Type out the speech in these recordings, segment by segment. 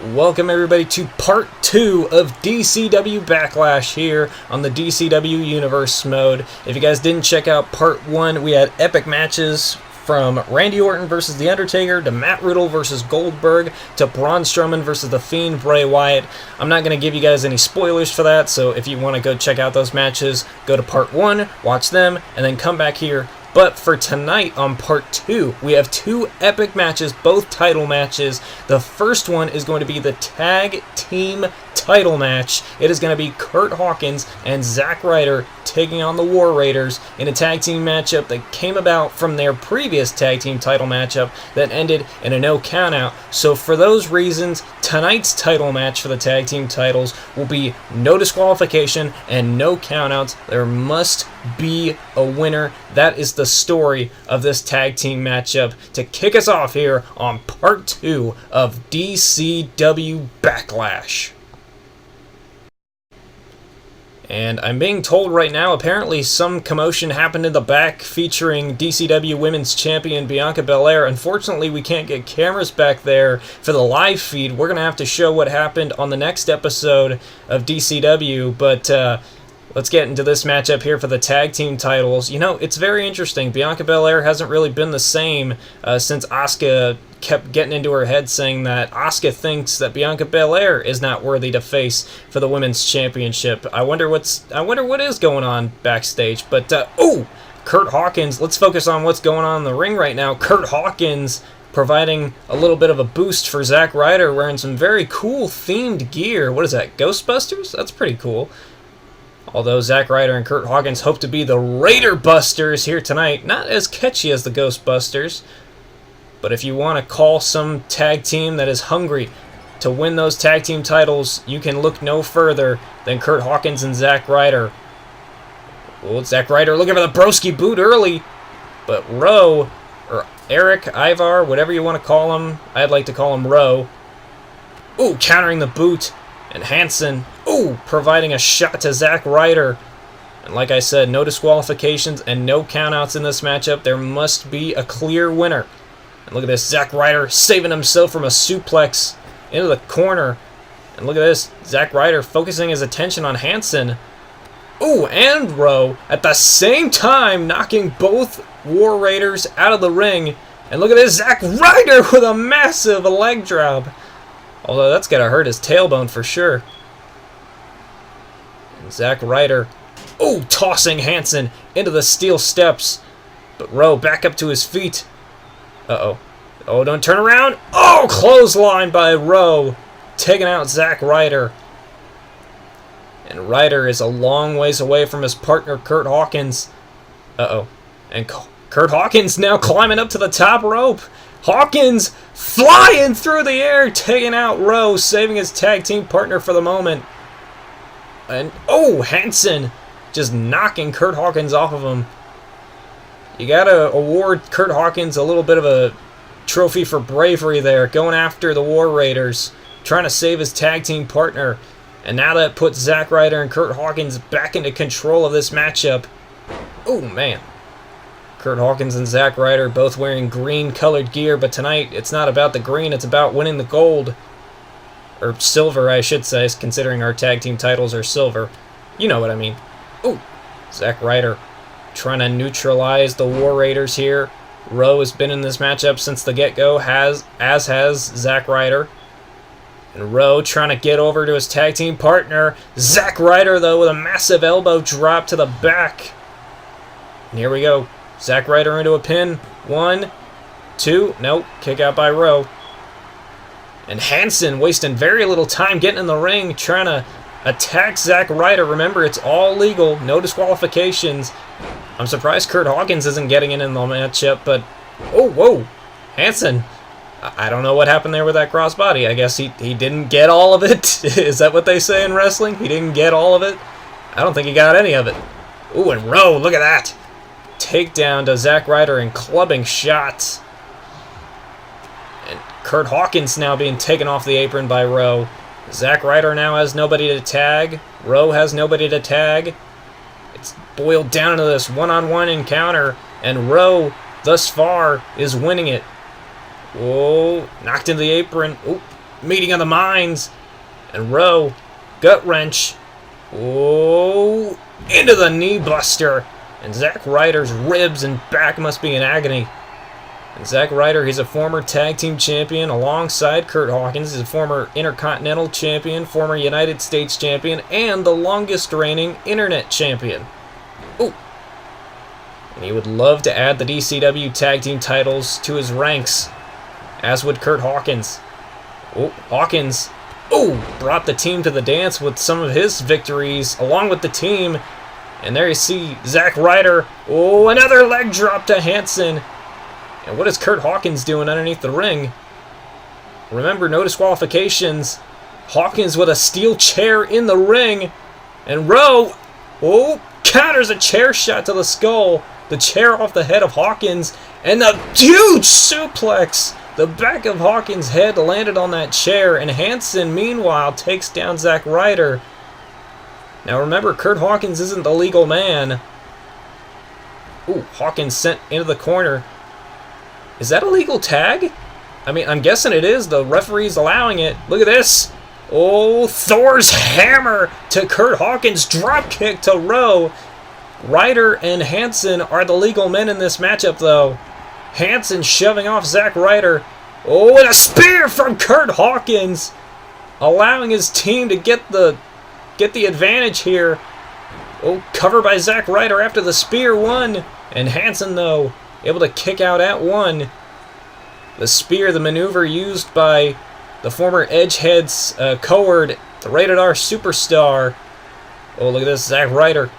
Welcome everybody to part 2 of DCW Backlash here on the DCW Universe mode. If you guys didn't check out part 1, we had epic matches from Randy Orton versus The Undertaker, to Matt Riddle versus Goldberg, to Braun Strowman versus The Fiend Bray Wyatt. I'm not going to give you guys any spoilers for that, so if you want to go check out those matches, go to part 1, watch them, and then come back here. But for tonight on part 2, we have 2 epic matches, both title matches. The first one is going to be the tag team title match. It is going to be Kurt Hawkins and Zack Ryder taking on the War Raiders in a tag team matchup that came about from their previous tag team title matchup that ended in a no countout. So for those reasons, tonight's title match for the tag team titles will be no disqualification and no countouts. There must be a winner. That is the story of this tag team matchup to kick us off here on part 2 of DCW Backlash. And I'm being told right now, apparently some commotion happened in the back featuring DCW Women's Champion Bianca Belair. Unfortunately, we can't get cameras back there for the live feed. We're going to have to show what happened on the next episode of DCW, but let's get into this matchup here for the tag team titles. You know, it's very interesting. Bianca Belair hasn't really been the same since Asuka kept getting into her head saying that Asuka thinks that Bianca Belair is not worthy to face for the women's championship. I wonder what is going on backstage. But Kurt Hawkins. Let's focus on what's going on in the ring right now. Kurt Hawkins providing a little bit of a boost for Zack Ryder, wearing some very cool themed gear. What is that? Ghostbusters? That's pretty cool. Although Zack Ryder and Kurt Hawkins hope to be the Raider Busters here tonight. Not as catchy as the Ghostbusters. But if you want to call some tag team that is hungry to win those tag team titles, you can look no further than Kurt Hawkins and Zack Ryder. Well, Zack Ryder looking for the broski boot early. But Ro, or Eric, Ivar, whatever you want to call him. I'd like to call him Ro. Ooh, countering the boot. And Hansen, providing a shot to Zack Ryder. And like I said, no disqualifications and no countouts in this matchup. There must be a clear winner. And look at this, Zack Ryder saving himself from a suplex into the corner. And look at this, Zack Ryder focusing his attention on Hansen. And Ro at the same time knocking both War Raiders out of the ring. And look at this, Zack Ryder with a massive leg drop. Although that's going to hurt his tailbone for sure. And Zack Ryder, tossing Hansen into the steel steps. But Ro back up to his feet. Don't turn around. Clothesline by Ro, taking out Zack Ryder. And Ryder is a long ways away from his partner, Kurt Hawkins. And Kurt Hawkins now climbing up to the top rope. Hawkins flying through the air, taking out Ro, saving his tag team partner for the moment. And, Hansen just knocking Kurt Hawkins off of him. You gotta award Kurt Hawkins a little bit of a trophy for bravery there, going after the War Raiders, trying to save his tag team partner. And now that puts Zack Ryder and Kurt Hawkins back into control of this matchup. Man. Kurt Hawkins and Zack Ryder both wearing green-colored gear, but tonight it's not about the green, it's about winning the gold. Or silver, I should say, considering our tag team titles are silver. You know what I mean. Zack Ryder trying to neutralize the War Raiders here. Ro has been in this matchup since the get-go, as has Zack Ryder. And Ro trying to get over to his tag team partner. Zack Ryder, though, with a massive elbow drop to the back. And here we go. Zack Ryder into a pin. 1, 2. Nope. Kick out by Ro. And Hansen wasting very little time getting in the ring, trying to attack Zack Ryder. Remember, it's all legal. No disqualifications. I'm surprised Kurt Hawkins isn't getting in the matchup, but... Hansen. I don't know what happened there with that crossbody. I guess he didn't get all of it. Is that what they say in wrestling? He didn't get all of it? I don't think he got any of it. And Ro, look at that. Takedown to Zack Ryder and clubbing shots. And Kurt Hawkins now being taken off the apron by Ro. Zack Ryder now has nobody to tag. Ro has nobody to tag. It's boiled down to this one-on-one encounter, and Ro, thus far, is winning it. Whoa, knocked into the apron. Oop, meeting of the minds. And Rowe, gut wrench. Oh, into the knee buster. And Zack Ryder's ribs and back must be in agony. And Zack Ryder, he's a former tag team champion alongside Curt Hawkins. He's a former Intercontinental champion, former United States champion, and the longest reigning Internet champion. Ooh. And he would love to add the DCW tag team titles to his ranks, as would Curt Hawkins. Oh, Hawkins, brought the team to the dance with some of his victories along with the team. And there you see Zack Ryder. Oh, another leg drop to Hansen. And what is Curt Hawkins doing underneath the ring? Remember, no disqualifications. Hawkins with a steel chair in the ring. And Rowe, counters a chair shot to the skull. The chair off the head of Hawkins. And the huge suplex. The back of Hawkins' head landed on that chair. And Hansen, meanwhile, takes down Zack Ryder. Now remember, Curt Hawkins isn't the legal man. Ooh, Hawkins sent into the corner. Is that a legal tag? I mean, I'm guessing it is. The referee's allowing it. Look at this. Oh, Thor's hammer to Curt Hawkins. Drop kick to Rowe. Ryder and Hansen are the legal men in this matchup, though. Hansen shoving off Zack Ryder. Oh, and a spear from Curt Hawkins. Allowing his team to get the advantage here. Oh, cover by Zack Ryder after the spear. One. And Hansen, though, able to kick out at one. The spear, the maneuver used by the former Edgehead's Coward, the Rated R superstar. Oh, look at this. Zack Ryder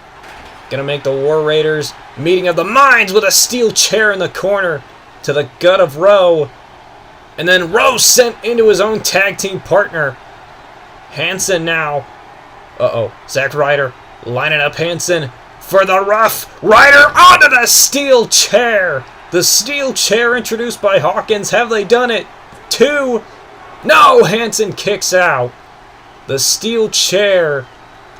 gonna make the War Raiders meeting of the minds with a steel chair in the corner to the gut of Rowe. And then Rowe sent into his own tag team partner. Hansen now. Zack Ryder lining up Hansen for the rough. Ryder onto the steel chair. The steel chair introduced by Hawkins. Have they done it? 2. No, Hansen kicks out. The steel chair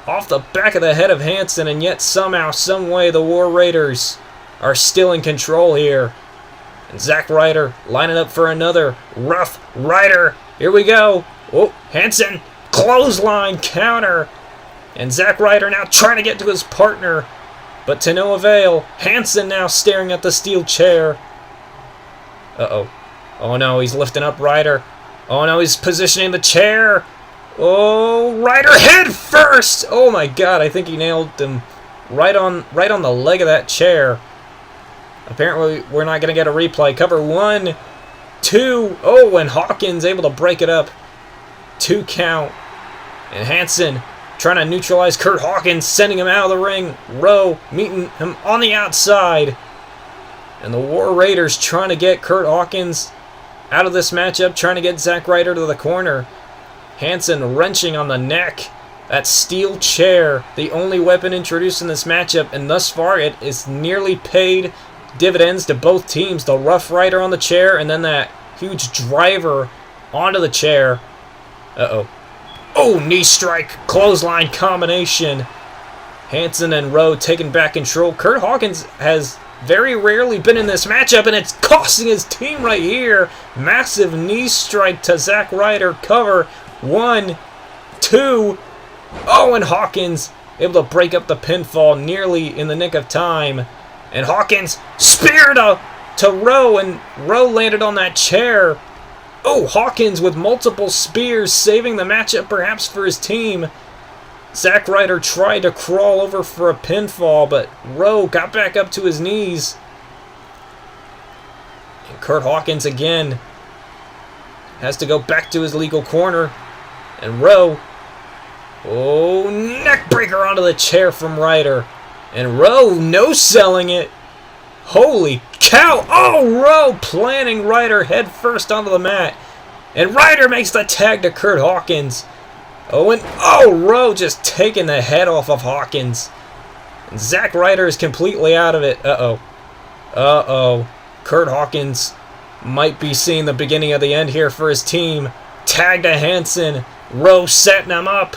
off the back of the head of Hansen, and yet somehow, some way, the War Raiders are still in control here. And Zack Ryder lining up for another rough Ryder. Here we go. Oh, Hansen, clothesline counter. And Zack Ryder now trying to get to his partner, but to no avail. Hansen now staring at the steel chair. Oh no, he's lifting up Ryder. Oh no, he's positioning the chair. Oh, Ryder head first. Oh my God, I think he nailed him right on the leg of that chair. Apparently, we're not going to get a replay. Cover 1, 2. Oh, and Hawkins able to break it up. 2 count. And Hansen trying to neutralize Curt Hawkins, sending him out of the ring. Rowe meeting him on the outside. And the War Raiders trying to get Curt Hawkins out of this matchup, trying to get Zack Ryder to the corner. Hansen wrenching on the neck. That steel chair, the only weapon introduced in this matchup, and thus far it is nearly paid dividends to both teams. The Rough Rider on the chair, and then that huge driver onto the chair. Oh, knee strike, clothesline combination. Hansen and Rowe taking back control. Curt Hawkins has very rarely been in this matchup, and it's costing his team right here. Massive knee strike to Zack Ryder. Cover 1, 2. Oh, and Hawkins able to break up the pinfall nearly in the nick of time. And Hawkins spear to Rowe, and Rowe landed on that chair. Oh, Hawkins with multiple spears, saving the matchup perhaps for his team. Zack Ryder tried to crawl over for a pinfall, but Rowe got back up to his knees. And Curt Hawkins again has to go back to his legal corner. And Rowe, neck breaker onto the chair from Ryder. And Rowe no-selling it. Holy cow! Oh, Rowe planting Ryder head first onto the mat. And Ryder makes the tag to Curt Hawkins. Rowe just taking the head off of Hawkins. And Zack Ryder is completely out of it. Curt Hawkins might be seeing the beginning of the end here for his team. Tag to Hansen. Rowe setting him up.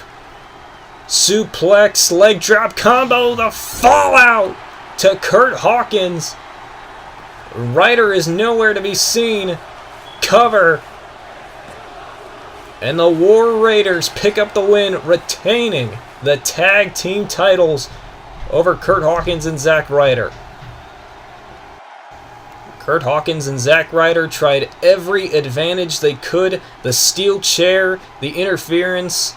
Suplex, leg drop combo, the fallout to Curt Hawkins. Ryder is nowhere to be seen. Cover. And the War Raiders pick up the win, retaining the tag team titles over Kurt Hawkins and Zack Ryder. Kurt Hawkins and Zack Ryder tried every advantage they could, the steel chair, the interference,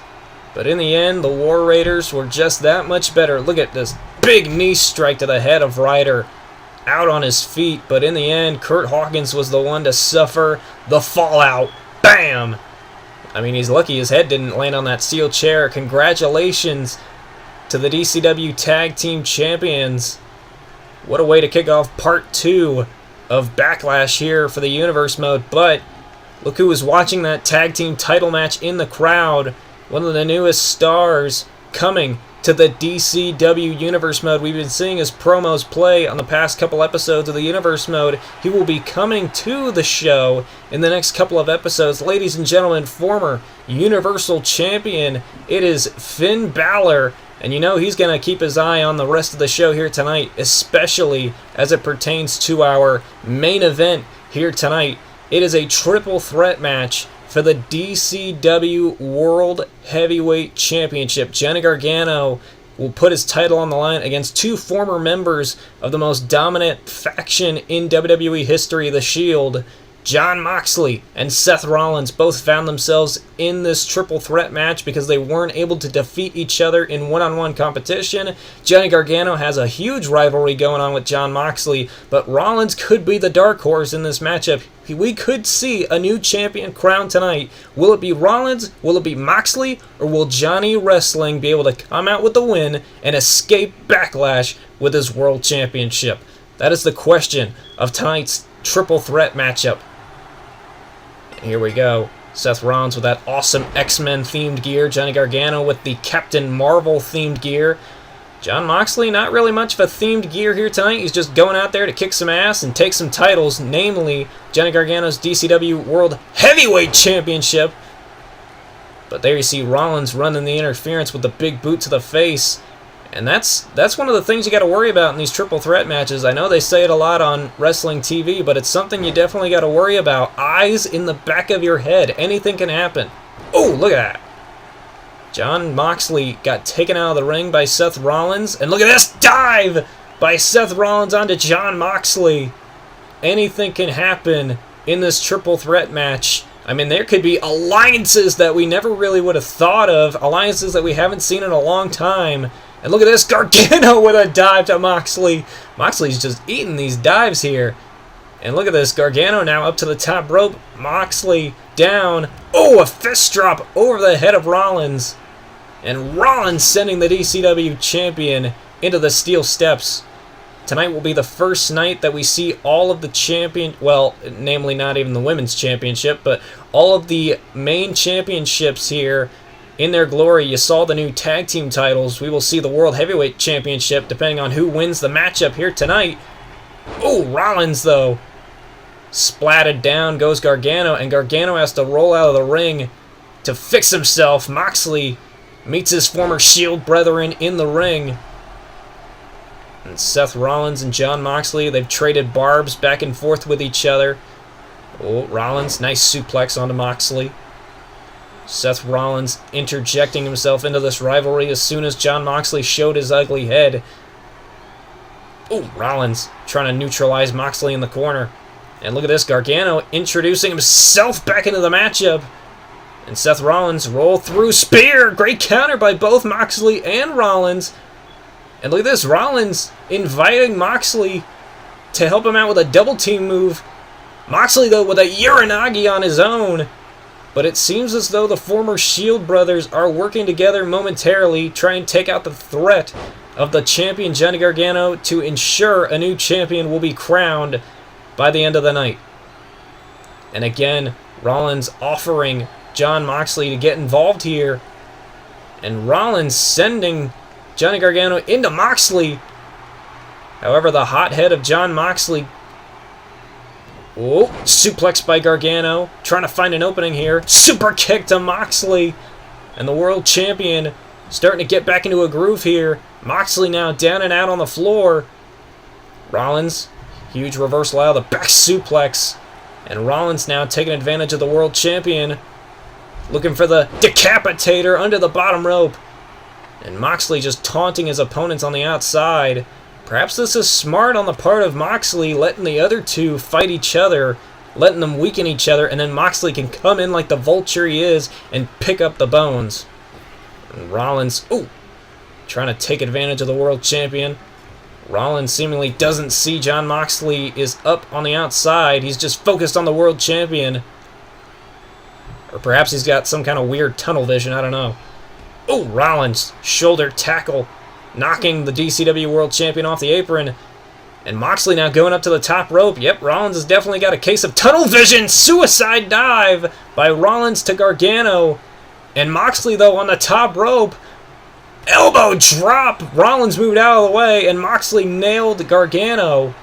but in the end, the War Raiders were just that much better. Look at this big knee strike to the head of Ryder, out on his feet, but in the end, Kurt Hawkins was the one to suffer the fallout. Bam! I mean, he's lucky his head didn't land on that steel chair. Congratulations to the DCW Tag Team Champions. What a way to kick off Part 2 of Backlash here for the Universe mode. But look who was watching that Tag Team title match in the crowd. One of the newest stars coming to the DCW Universe mode. We've been seeing his promos play on the past couple episodes of the Universe mode. He will be coming to the show in the next couple of episodes. Ladies and gentlemen, former Universal Champion, it is Finn Balor. And you know he's going to keep his eye on the rest of the show here tonight, especially as it pertains to our main event here tonight. It is a triple threat match for the DCW World Heavyweight Championship. Johnny Gargano will put his title on the line against two former members of the most dominant faction in WWE history, The Shield. Jon Moxley and Seth Rollins both found themselves in this triple threat match because they weren't able to defeat each other in one-on-one competition. Johnny Gargano has a huge rivalry going on with Jon Moxley, but Rollins could be the dark horse in this matchup. We could see a new champion crowned tonight. Will it be Rollins? Will it be Moxley? Or will Johnny Wrestling be able to come out with the win and escape Backlash with his World Championship? That is the question of tonight's triple threat matchup. Here we go. Seth Rollins with that awesome X-Men themed gear. Johnny Gargano with the Captain Marvel themed gear. Jon Moxley, not really much of a themed gear here tonight. He's just going out there to kick some ass and take some titles, namely Johnny Gargano's DCW World Heavyweight Championship. But there you see Rollins running the interference with the big boot to the face. And that's one of the things you got to worry about in these triple threat matches. I know they say it a lot on wrestling TV, but it's something you definitely got to worry about. Eyes in the back of your head. Anything can happen. Oh, look at that. Jon Moxley got taken out of the ring by Seth Rollins. And look at this dive by Seth Rollins onto Jon Moxley. Anything can happen in this triple threat match. I mean, there could be alliances that we never really would have thought of. Alliances that we haven't seen in a long time. And look at this, Gargano with a dive to Moxley. Moxley's just eating these dives here. And look at this, Gargano now up to the top rope. Moxley down. Oh, a fist drop over the head of Rollins. And Rollins sending the DCW champion into the steel steps. Tonight will be the first night that we see all of the champion, well, namely not even the women's championship, but all of the main championships here in their glory. You saw the new tag team titles. We will see the World Heavyweight Championship depending on who wins the matchup here tonight. Oh, Rollins, though. Splatted down goes Gargano, and Gargano has to roll out of the ring to fix himself. Moxley meets his former Shield brethren in the ring. And Seth Rollins and Jon Moxley, they've traded barbs back and forth with each other. Oh, Rollins, nice suplex onto Moxley. Seth Rollins interjecting himself into this rivalry as soon as Jon Moxley showed his ugly head. Oh, Rollins trying to neutralize Moxley in the corner. And look at this, Gargano introducing himself back into the matchup. And Seth Rollins roll through spear. Great counter by both Moxley and Rollins. And look at this, Rollins inviting Moxley to help him out with a double team move. Moxley, though, with a Uranagi on his own. But it seems as though the former Shield brothers are working together momentarily, trying to take out the threat of the champion Johnny Gargano to ensure a new champion will be crowned by the end of the night. And again, Rollins offering Jon Moxley to get involved here. And Rollins sending Johnny Gargano into Moxley. However, the hot head of Jon Moxley. Oh, suplex by Gargano. Trying to find an opening here. Super kick to Moxley. And the world champion starting to get back into a groove here. Moxley now down and out on the floor. Rollins, huge reversal out of the back suplex. And Rollins now taking advantage of the world champion. looking for the decapitator under the bottom rope. And Moxley just taunting his opponents on the outside. Perhaps this is smart on the part of Moxley, letting the other two fight each other, letting them weaken each other, and then Moxley can come in like the vulture he is and pick up the bones. And Rollins, trying to take advantage of the world champion. Rollins seemingly doesn't see Jon Moxley is up on the outside. He's just focused on the world champion. Or perhaps he's got some kind of weird tunnel vision, I don't know. Rollins, shoulder tackle, knocking the DCW World Champion off the apron. And Moxley now going up to the top rope. Yep, Rollins has definitely got a case of tunnel vision. Suicide dive by Rollins to Gargano. And Moxley, though, on the top rope. Elbow drop. Rollins moved out of the way, and Moxley nailed Gargano.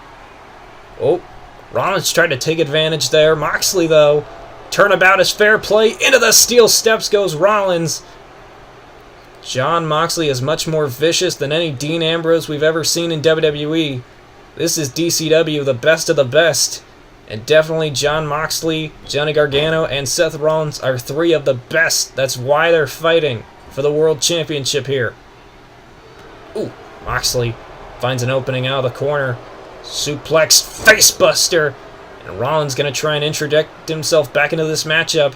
Rollins tried to take advantage there. Moxley, though, turnabout is fair play. Into the steel steps goes Rollins. Jon Moxley is much more vicious than any Dean Ambrose we've ever seen in WWE. This is DCW, the best of the best. And definitely Jon Moxley, Johnny Gargano, and Seth Rollins are three of the best. That's why they're fighting for the World Championship here. Moxley finds an opening out of the corner. Suplex facebuster. And Rollins going to try and interject himself back into this matchup.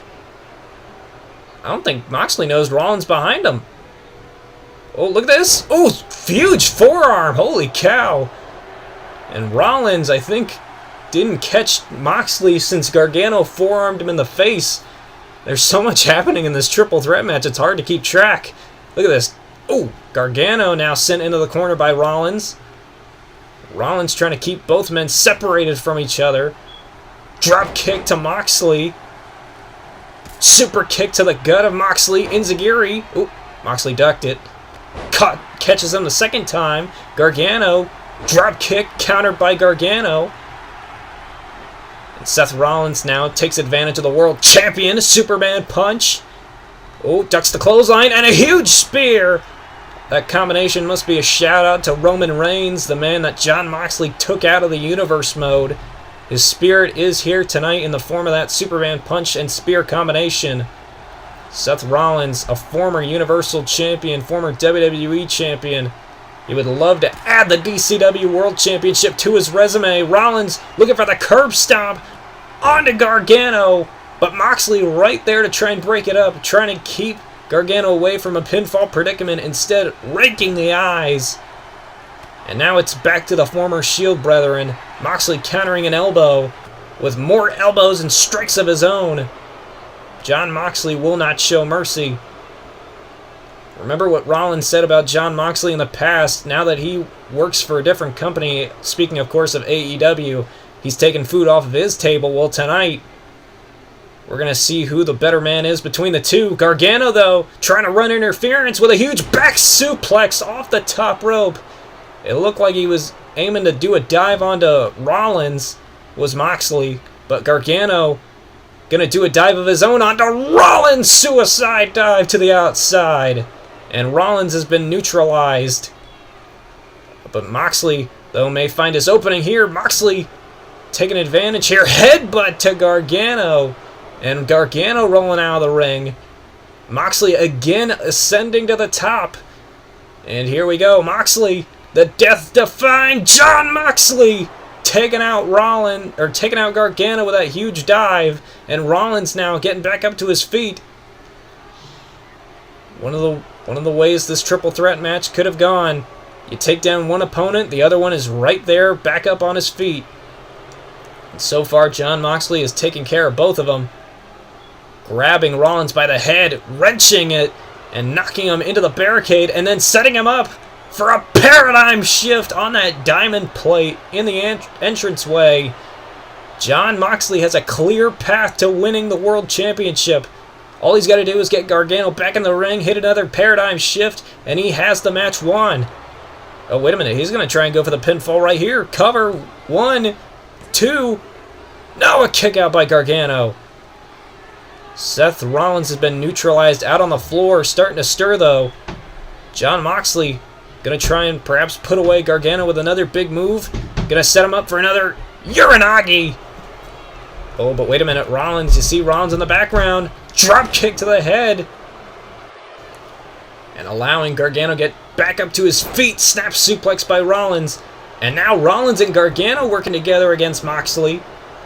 I don't think Moxley knows Rollins behind him. Look at this. Huge forearm. Holy cow. And Rollins, I think, didn't catch Moxley since Gargano forearmed him in the face. There's so much happening in this triple threat match, it's hard to keep track. Look at this. Gargano now sent into the corner by Rollins. Rollins trying to keep both men separated from each other. Drop kick to Moxley. Super kick to the gut of Moxley. Enziguri. Moxley ducked it. Catches him the second time. Gargano. Drop kick countered by Gargano. And Seth Rollins now takes advantage of the world champion. Superman punch. Ducks the clothesline and a huge spear. That combination must be a shout out to Roman Reigns, the man that Jon Moxley took out of the universe mode. His spirit is here tonight in the form of that Superman punch and spear combination. Seth Rollins, a former Universal Champion, former WWE Champion. He would love to add the DCW World Championship to his resume. Rollins looking for the curb stomp onto Gargano. But Moxley right there to try and break it up, trying to keep Gargano away from a pinfall predicament, instead raking the eyes. And now it's back to the former Shield brethren. Moxley countering an elbow with more elbows and strikes of his own. Jon Moxley will not show mercy. Remember what Rollins said about Jon Moxley in the past. Now that he works for a different company, speaking of course of AEW, he's taken food off of his table. Well, tonight we're going to see who the better man is between the two. Gargano, though, trying to run interference with a huge back suplex off the top rope. It looked like he was aiming to do a dive onto Rollins, was Moxley, but Gargano going to do a dive of his own onto Rollins. Suicide dive to the outside. And Rollins has been neutralized. But Moxley, though, may find his opening here. Moxley taking advantage here. Headbutt to Gargano. And Gargano rolling out of the ring. Moxley again ascending to the top. And here we go. Moxley, the death-defying Jon Moxley, taking out Gargano with that huge dive. And Rollins now getting back up to his feet. One of the ways this triple threat match could have gone. You take down one opponent, the other one is right there, back up on his feet. And so far, Jon Moxley is taking care of both of them. Grabbing Rollins by the head, wrenching it, and knocking him into the barricade, and then setting him up for a paradigm shift on that diamond plate in the entranceway. Jon Moxley has a clear path to winning the World Championship. All he's got to do is get Gargano back in the ring, hit another paradigm shift, and he has the match won. Oh, wait a minute. He's going to try and go for the pinfall right here. Cover. 1, 2. No, a kick out by Gargano. Seth Rollins has been neutralized out on the floor, starting to stir, though. Jon Moxley going to try and perhaps put away Gargano with another big move. Going to set him up for another Uranagi. Oh, but wait a minute. Rollins, you see Rollins in the background. drop kick to the head. And allowing Gargano to get back up to his feet. Snap suplex by Rollins. And now Rollins and Gargano working together against Moxley.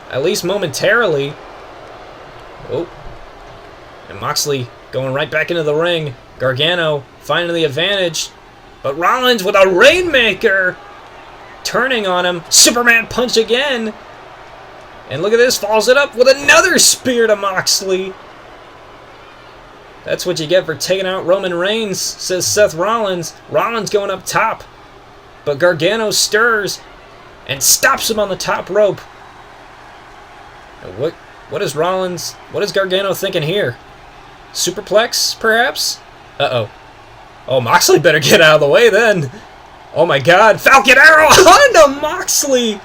At least momentarily. Oh. And Moxley going right back into the ring. Gargano finding the advantage. But Rollins with a Rainmaker. Turning on him. Superman punch again. And look at this. Follows it up with another spear to Moxley. That's what you get for taking out Roman Reigns, says Seth Rollins. Rollins going up top. But Gargano stirs and stops him on the top rope. What is Gargano thinking here? Superplex, perhaps? Uh-oh. Oh, Moxley better get out of the way then. Oh my god. Falcon Arrow onto Moxley.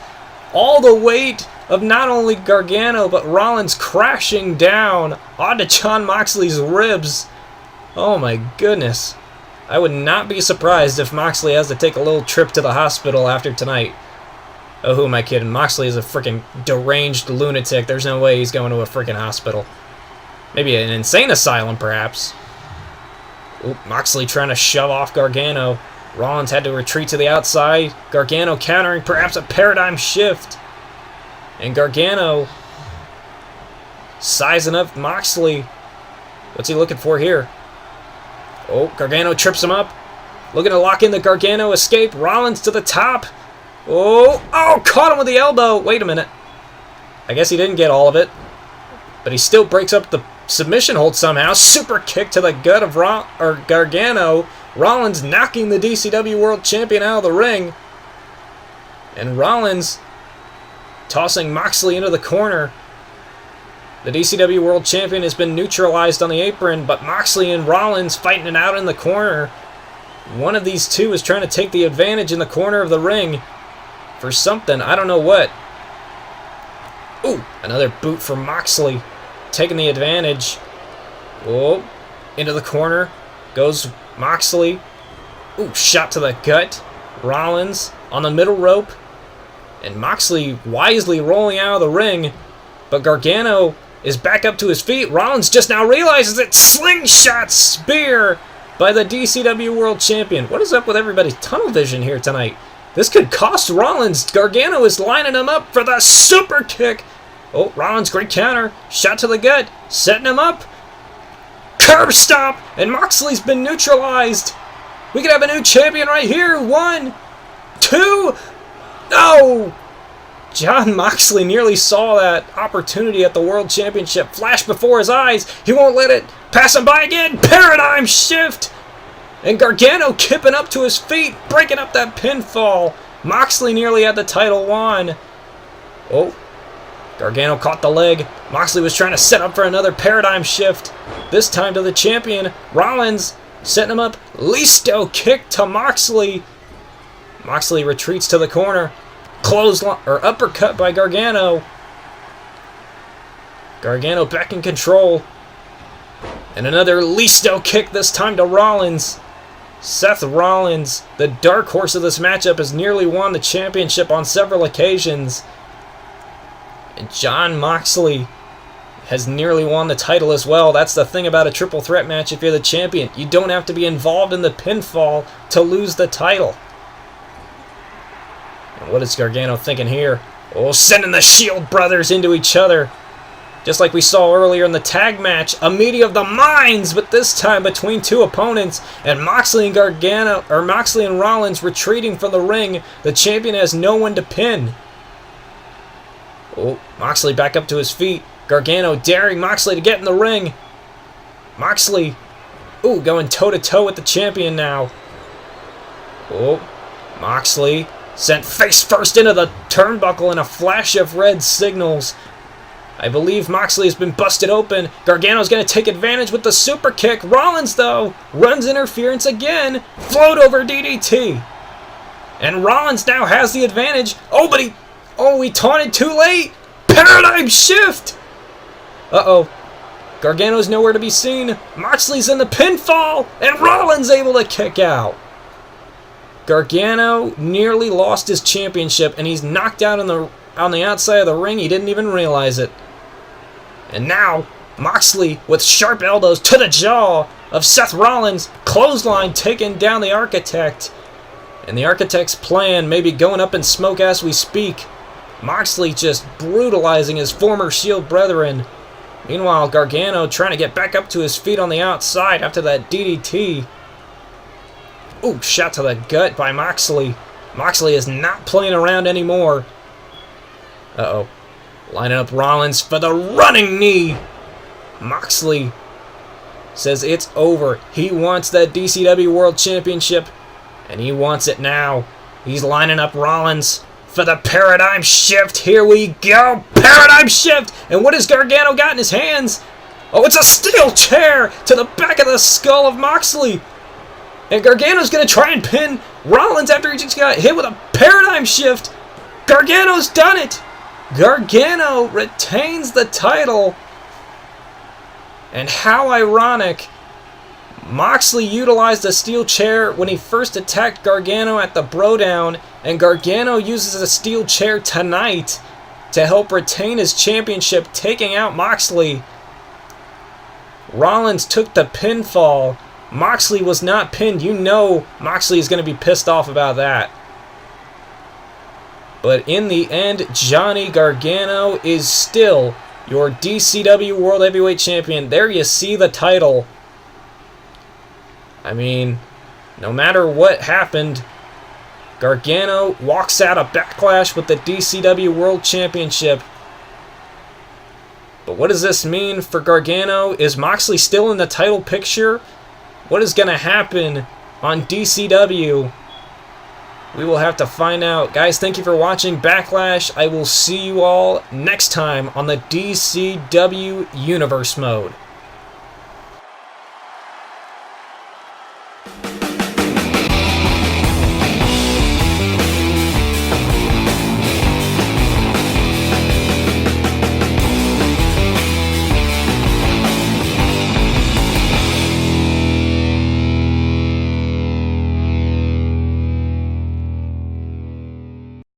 All the weight of not only Gargano, but Rollins crashing down onto Jon Moxley's ribs. Oh my goodness. I would not be surprised if Moxley has to take a little trip to the hospital after tonight. Oh, who am I kidding? Moxley is a freaking deranged lunatic. There's no way he's going to a freaking hospital. Maybe an insane asylum, perhaps. Oop, Moxley trying to shove off Gargano. Rollins had to retreat to the outside. Gargano countering perhaps a paradigm shift. And Gargano sizing up Moxley. What's he looking for here? Oh, Gargano trips him up. Looking to lock in the Gargano escape. Rollins to the top. Oh, caught him with the elbow. Wait a minute. I guess he didn't get all of it. But he still breaks up the submission hold somehow. Super kick to the gut of Gargano. Rollins knocking the DCW World Champion out of the ring. And Rollins tossing Moxley into the corner. The DCW World Champion has been neutralized on the apron, but Moxley and Rollins fighting it out in the corner. One of these two is trying to take the advantage in the corner of the ring for something. I don't know what. Ooh, another boot from Moxley. Taking the advantage. Oh, into the corner goes Moxley. Ooh, shot to the gut. Rollins on the middle rope. And Moxley wisely rolling out of the ring. But Gargano is back up to his feet. Rollins just now realizes it. Slingshot spear by the DCW World Champion. What is up with everybody's tunnel vision here tonight? This could cost Rollins. Gargano is lining him up for the super kick. Oh, Rollins, great counter. Shot to the gut. Setting him up. Curb stomp. And Moxley's been neutralized. We could have a new champion right here. 1, 2. No! Jon Moxley nearly saw that opportunity at the World Championship flash before his eyes. He won't let it pass him by again. Paradigm shift. And Gargano kipping up to his feet, breaking up that pinfall. Moxley nearly had the title won. Oh, Gargano caught the leg. Moxley was trying to set up for another paradigm shift. This time to the champion. Rollins setting him up. Listo kick to Moxley. Moxley retreats to the corner. Clothesline or uppercut by Gargano. Gargano back in control. And another Listo kick, this time to Rollins. Seth Rollins, the dark horse of this matchup, has nearly won the championship on several occasions. And Jon Moxley has nearly won the title as well. That's the thing about a triple threat match if you're the champion. You don't have to be involved in the pinfall to lose the title. And what is Gargano thinking here? Oh, sending the Shield brothers into each other. Just like we saw earlier in the tag match, a meeting of the minds, but this time between two opponents, and Moxley and Rollins retreating from the ring. The champion has no one to pin. Oh, Moxley back up to his feet. Gargano daring Moxley to get in the ring. Moxley, going toe-to-toe with the champion now. Oh, Moxley sent face first into the turnbuckle in a flash of red signals. I believe Moxley has been busted open. Gargano's going to take advantage with the super kick. Rollins, though, runs interference again. Float over DDT. And Rollins now has the advantage. Oh, but he taunted too late. Paradigm shift. Uh-oh. Gargano's nowhere to be seen. Moxley's in the pinfall. And Rollins able to kick out. Gargano nearly lost his championship, and he's knocked out on the outside of the ring. He didn't even realize it. And now, Moxley with sharp elbows to the jaw of Seth Rollins. Clothesline taking down the Architect. And the Architect's plan may be going up in smoke as we speak. Moxley just brutalizing his former Shield brethren. Meanwhile, Gargano trying to get back up to his feet on the outside after that DDT. Ooh, shot to the gut by Moxley. Moxley is not playing around anymore. Uh-oh. Lining up Rollins for the running knee. Moxley says it's over. He wants that DCW World Championship, and he wants it now. He's lining up Rollins for the paradigm shift. Here we go. Paradigm shift. And what has Gargano got in his hands? Oh, it's a steel chair to the back of the skull of Moxley. And Gargano's going to try and pin Rollins after he just got hit with a paradigm shift. Gargano's done it. Gargano retains the title. And how ironic. Moxley utilized a steel chair when he first attacked Gargano at the Brodown, and Gargano uses a steel chair tonight to help retain his championship, taking out Moxley. Rollins took the pinfall. Moxley was not pinned. You know Moxley is going to be pissed off about that. But in the end, Johnny Gargano is still your DCW World Heavyweight Champion. There you see the title. I mean, no matter what happened, Gargano walks out of Backlash with the DCW World Championship. But what does this mean for Gargano? Is Moxley still in the title picture? What is going to happen on DCW? We will have to find out. Guys, thank you for watching Backlash. I will see you all next time on the DCW Universe Mode.